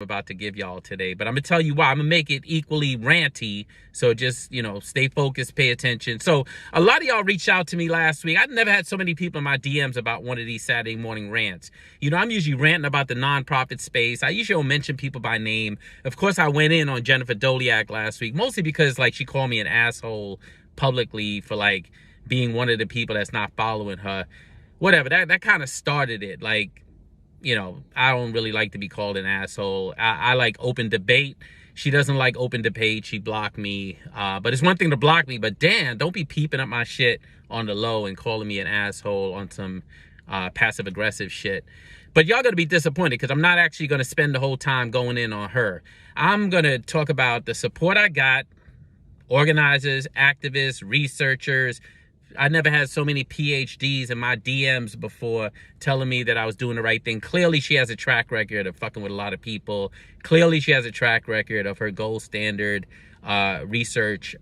about to give y'all today, but I'm gonna tell you why. I'm gonna make it equally ranty, so just, stay focused, pay attention. So a lot of y'all reached out to me last week. I've never had so many people in my DMs about one of these Saturday morning rants. I'm usually ranting about the nonprofit space. I usually don't mention people by name. Of course, I went in on Jennifer Doliak last week, mostly because she called me an asshole publicly for being one of the people that's not following her. Whatever, that kind of started it. I don't really like to be called an asshole. I like open debate. She doesn't like open debate. She blocked me. But it's one thing to block me, but damn, don't be peeping up my shit on the low and calling me an asshole on some passive aggressive shit. But y'all gonna be disappointed because I'm not actually gonna spend the whole time going in on her. I'm gonna talk about the support I got, organizers, activists, researchers. I never had so many PhDs in my DMs before telling me that I was doing the right thing. Clearly, she has a track record of fucking with a lot of people. Clearly, she has a track record of her gold standard research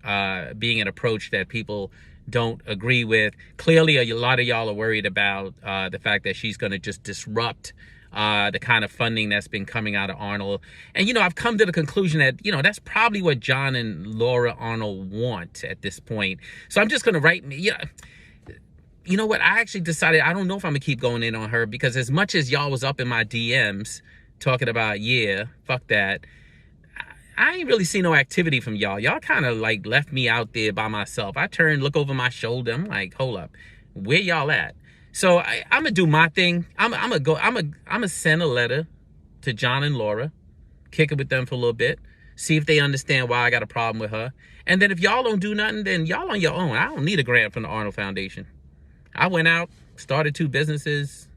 being an approach that people don't agree with. Clearly, a lot of y'all are worried about the fact that she's going to just disrupt the kind of funding that's been coming out of Arnold. And, I've come to the conclusion that, that's probably what John and Laura Arnold want at this point. So I'm just going to write, you know what? I actually decided, I don't know if I'm going to keep going in on her, because as much as y'all was up in my DMs talking about, fuck that, I ain't really seen no activity from y'all. Y'all kind of left me out there by myself. I turned, look over my shoulder. I'm like, hold up, where y'all at? So I'm gonna do my thing. I'm gonna send a letter to John and Laura, kick it with them for a little bit, see if they understand why I got a problem with her. And then if y'all don't do nothing, then y'all on your own. I don't need a grant from the Arnold Foundation. I went out, started 2 businesses,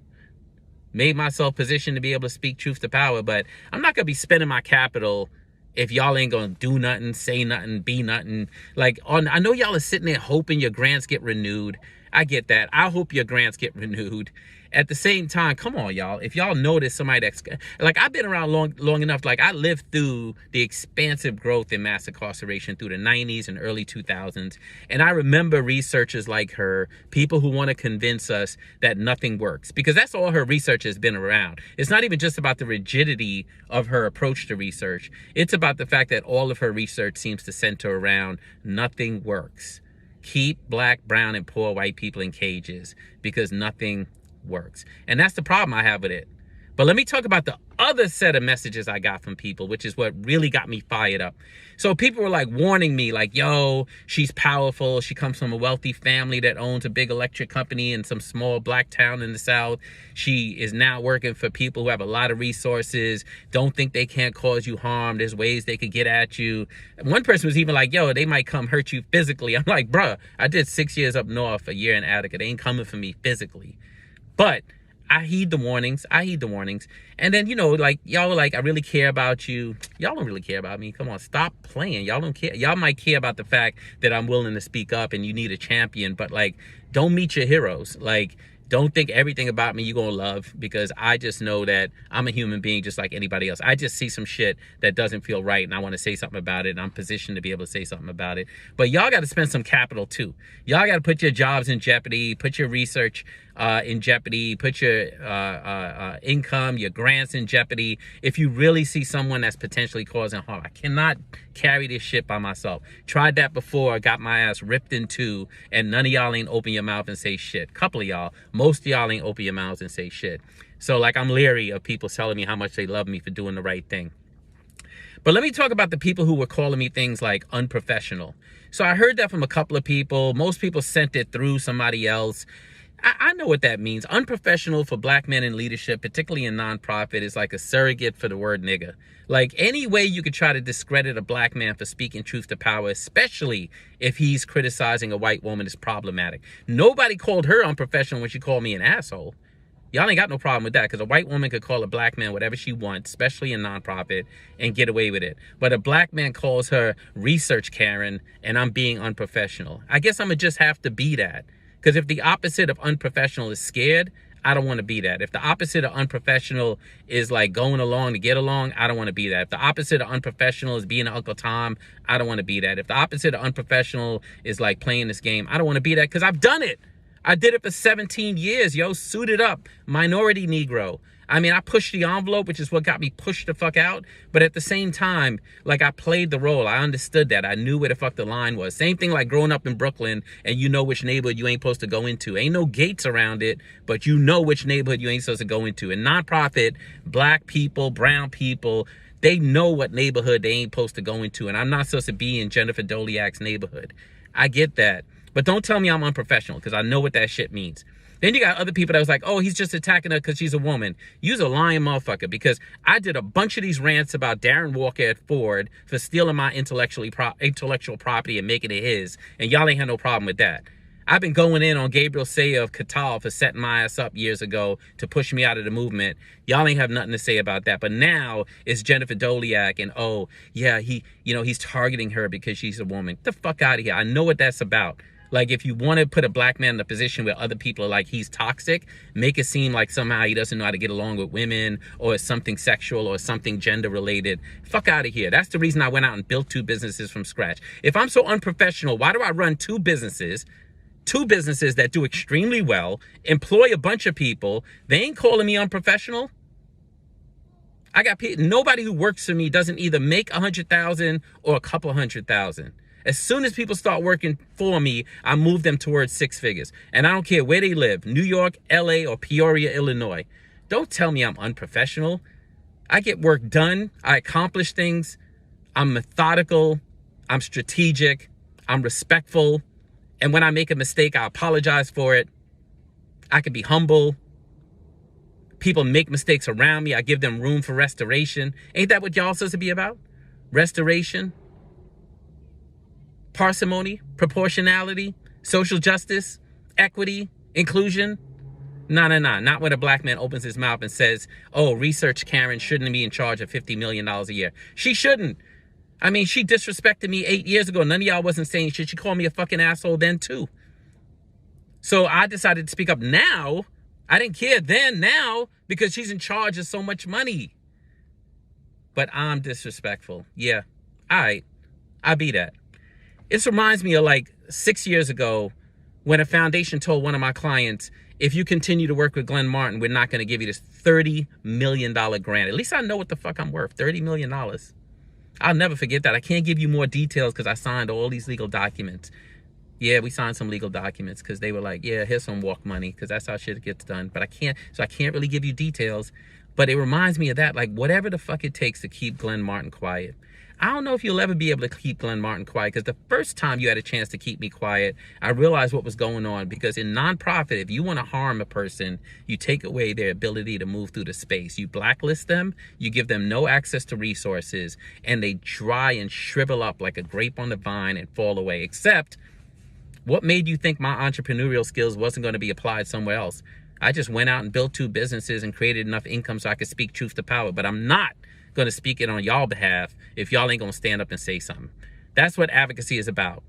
made myself positioned to be able to speak truth to power, but I'm not gonna be spending my capital if y'all ain't gonna do nothing, say nothing, be nothing. I know y'all are sitting there hoping your grants get renewed. I get that. I hope your grants get renewed. At the same time, come on, y'all. If y'all notice somebody that's I've been around long enough. I lived through the expansive growth in mass incarceration through the 90s and early 2000s. And I remember researchers like her, people who want to convince us that nothing works, because that's all her research has been around. It's not even just about the rigidity of her approach to research. It's about the fact that all of her research seems to center around nothing works. Keep black, brown, and poor white people in cages because nothing works. And that's the problem I have with it. But let me talk about the other set of messages I got from people, which is what really got me fired up. So people were warning me, yo, she's powerful. She comes from a wealthy family that owns a big electric company in some small black town in the South. She is now working for people who have a lot of resources. Don't think they can't cause you harm. There's ways they could get at you. One person was even yo, they might come hurt you physically. I'm like, bruh, I did 6 years up north, a year in Attica. They ain't coming for me physically. But I heed the warnings. And then, y'all were I really care about you. Y'all don't really care about me. Come on, stop playing. Y'all don't care. Y'all might care about the fact that I'm willing to speak up and you need a champion, but don't meet your heroes. Don't think everything about me you're going to love, because I just know that I'm a human being just like anybody else. I just see some shit that doesn't feel right and I want to say something about it, and I'm positioned to be able to say something about it. But y'all got to spend some capital too. Y'all got to put your jobs in jeopardy, put your research in jeopardy, put your income, your grants in jeopardy if you really see someone that's potentially causing harm. I cannot carry this shit by myself. Tried that before, got my ass ripped in two, and none of y'all ain't open your mouth and say shit. Couple of y'all, most of y'all ain't open your mouths and say shit. So I'm leery of people telling me how much they love me for doing the right thing. But let me talk about the people who were calling me things like unprofessional. So I heard that from a couple of people. Most people sent it through somebody else. I know what that means. Unprofessional for black men in leadership, particularly in nonprofit, is like a surrogate for the word nigga. Any way you could try to discredit a black man for speaking truth to power, especially if he's criticizing a white woman, is problematic. Nobody called her unprofessional when she called me an asshole. Y'all ain't got no problem with that, because a white woman could call a black man whatever she wants, especially in nonprofit, and get away with it. But a black man calls her research Karen, and I'm being unprofessional. I guess I'm going to just have to be that. Because if the opposite of unprofessional is scared, I don't want to be that. If the opposite of unprofessional is going along to get along, I don't want to be that. If the opposite of unprofessional is being an Uncle Tom, I don't want to be that. If the opposite of unprofessional is playing this game, I don't want to be that, because I've done it. I did it for 17 years, suited up, minority Negro. I mean, I pushed the envelope, which is what got me pushed the fuck out. But at the same time, like, I played the role. I understood that. I knew where the fuck the line was. Same thing like growing up in Brooklyn and you know which neighborhood you ain't supposed to go into. Ain't no gates around it, but you know which neighborhood you ain't supposed to go into. In nonprofit, black people, brown people, they know what neighborhood they ain't supposed to go into. And I'm not supposed to be in Jennifer Doliak's neighborhood. I get that. But don't tell me I'm unprofessional, because I know what that shit means. Then you got other people that was like, oh, he's just attacking her because she's a woman. You's a lying motherfucker, because I did a bunch of these rants about Darren Walker at Ford for stealing my intellectual property and making it his. And y'all ain't had no problem with that. I've been going in on Gabriel Sayer of Qatar for setting my ass up years ago to push me out of the movement. Y'all ain't have nothing to say about that. But now it's Jennifer Doliak and, oh, yeah, he's targeting her because she's a woman. Get the fuck out of here. I know what that's about. Like, if you want to put a black man in a position where other people are like, he's toxic, make it seem like somehow he doesn't know how to get along with women, or it's something sexual or something gender related. Fuck out of here. That's the reason I went out and built 2 businesses from scratch. If I'm so unprofessional, why do I run 2 businesses that do extremely well, employ a bunch of people? They ain't calling me unprofessional. I got people, nobody who works for me doesn't either make 100,000 or a couple 100,000. As soon as people start working for me, I move them towards 6 figures. And I don't care where they live, New York, LA, or Peoria, Illinois. Don't tell me I'm unprofessional. I get work done. I accomplish things. I'm methodical. I'm strategic. I'm respectful. And when I make a mistake, I apologize for it. I can be humble. People make mistakes around me. I give them room for restoration. Ain't that what y'all supposed to be about? Restoration? Parsimony, proportionality, social justice, equity, inclusion. No. Not when a black man opens his mouth and says, oh, research Karen shouldn't be in charge of $50 million a year. She shouldn't. I mean, she disrespected me 8 years ago. None of y'all wasn't saying shit. She called me a fucking asshole then too. So I decided to speak up now. I didn't care then, now, because she's in charge of so much money. But I'm disrespectful. Yeah. All right. I'll be that. This reminds me of like 6 years ago when a foundation told one of my clients, if you continue to work with Glenn Martin, we're not going to give you this $30 million grant. At least I know what the fuck I'm worth, $30 million. I'll never forget that. I can't give you more details because I signed all these legal documents. Yeah, we signed some legal documents because they were like, yeah, here's some walk money, because that's how shit gets done. But I can't really give you details. But it reminds me of that, like, whatever the fuck it takes to keep Glenn Martin quiet. I don't know if you'll ever be able to keep Glenn Martin quiet, because the first time you had a chance to keep me quiet, I realized what was going on. Because in nonprofit, if you want to harm a person, you take away their ability to move through the space. You blacklist them, you give them no access to resources, and they dry and shrivel up like a grape on the vine and fall away. Except, what made you think my entrepreneurial skills wasn't going to be applied somewhere else? I just went out and built 2 businesses and created enough income so I could speak truth to power. But I'm not going to speak it on y'all behalf if y'all ain't going to stand up and say something. That's what advocacy is about.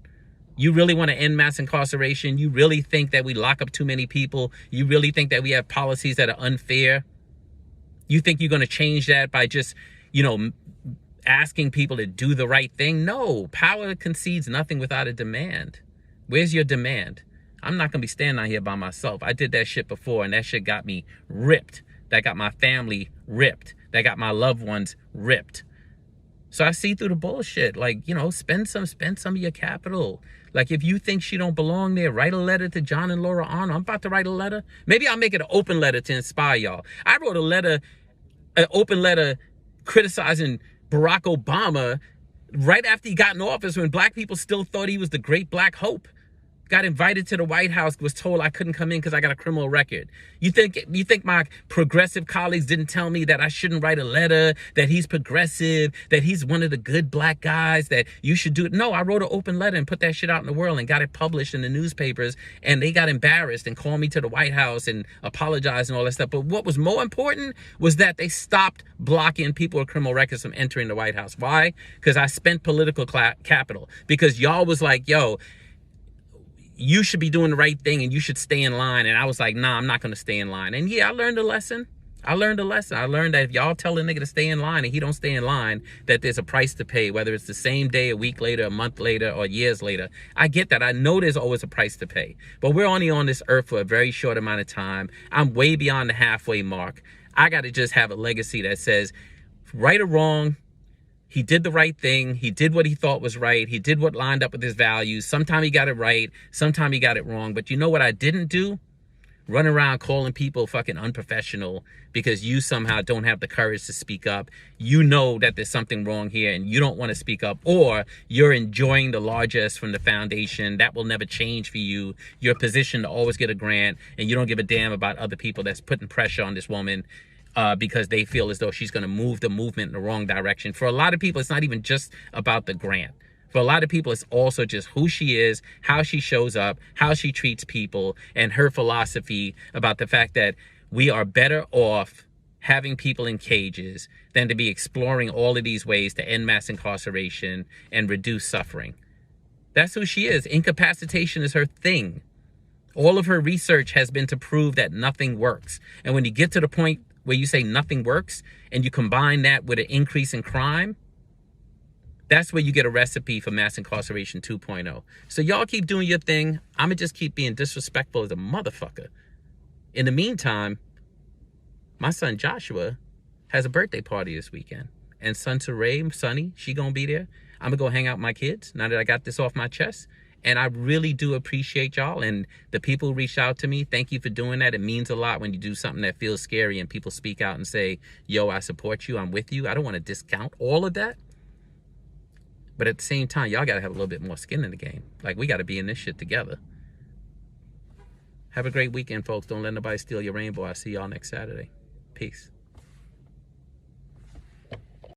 You really want to end mass incarceration? You really think that we lock up too many people? You really think that we have policies that are unfair? You think you're going to change that by just, asking people to do the right thing? No, power concedes nothing without a demand. Where's your demand? I'm not going to be standing out here by myself. I did that shit before, and that shit got me ripped. That got my family ripped. That got my loved ones ripped. So I see through the bullshit. Like, spend some of your capital. Like, if you think she don't belong there, write a letter to John and Laura Arnold. I'm about to write a letter. Maybe I'll make it an open letter to inspire y'all. I wrote an open letter criticizing Barack Obama right after he got in office, when black people still thought he was the great black hope. Got invited to the White House, was told I couldn't come in because I got a criminal record. You think my progressive colleagues didn't tell me that I shouldn't write a letter, that he's progressive, that he's one of the good black guys, that you should do it? No, I wrote an open letter and put that shit out in the world and got it published in the newspapers, and they got embarrassed and called me to the White House and apologized and all that stuff. But what was more important was that they stopped blocking people with criminal records from entering the White House. Why? Because I spent political capital. Because y'all was like, yo, you should be doing the right thing and you should stay in line. And I was like, nah, I'm not going to stay in line. And yeah, I learned a lesson. I learned that if y'all tell a nigga to stay in line and he don't stay in line, that there's a price to pay, whether it's the same day, a week later, a month later, or years later. I get that. I know there's always a price to pay. But we're only on this earth for a very short amount of time. I'm way beyond the halfway mark. I got to just have a legacy that says, right or wrong, he did the right thing. He did what he thought was right. He did what lined up with his values. Sometimes he got it right. Sometimes he got it wrong. But you know what I didn't do? Run around calling people fucking unprofessional because you somehow don't have the courage to speak up. You know that there's something wrong here and you don't want to speak up, or you're enjoying the largesse from the foundation. That will never change for you. Your position to always get a grant, and you don't give a damn about other people that's putting pressure on this woman because they feel as though she's going to move the movement in the wrong direction. For a lot of people, it's not even just about the grant. For a lot of people, it's also just who she is, how she shows up, how she treats people, and her philosophy about the fact that we are better off having people in cages than to be exploring all of these ways to end mass incarceration and reduce suffering. That's who she is. Incapacitation is her thing. All of her research has been to prove that nothing works. And when you get to the point where you say nothing works and you combine that with an increase in crime, that's where you get a recipe for mass incarceration 2.0. So y'all keep doing your thing. I'm going to just keep being disrespectful as a motherfucker. In the meantime, my son Joshua has a birthday party this weekend. And son Teray, Sonny, she going to be there. I'm going to go hang out with my kids now that I got this off my chest. And I really do appreciate y'all. And the people who reached out to me, thank you for doing that. It means a lot when you do something that feels scary and people speak out and say, yo, I support you. I'm with you. I don't want to discount all of that. But at the same time, y'all got to have a little bit more skin in the game. Like, we got to be in this shit together. Have a great weekend, folks. Don't let nobody steal your rainbow. I'll see y'all next Saturday. Peace.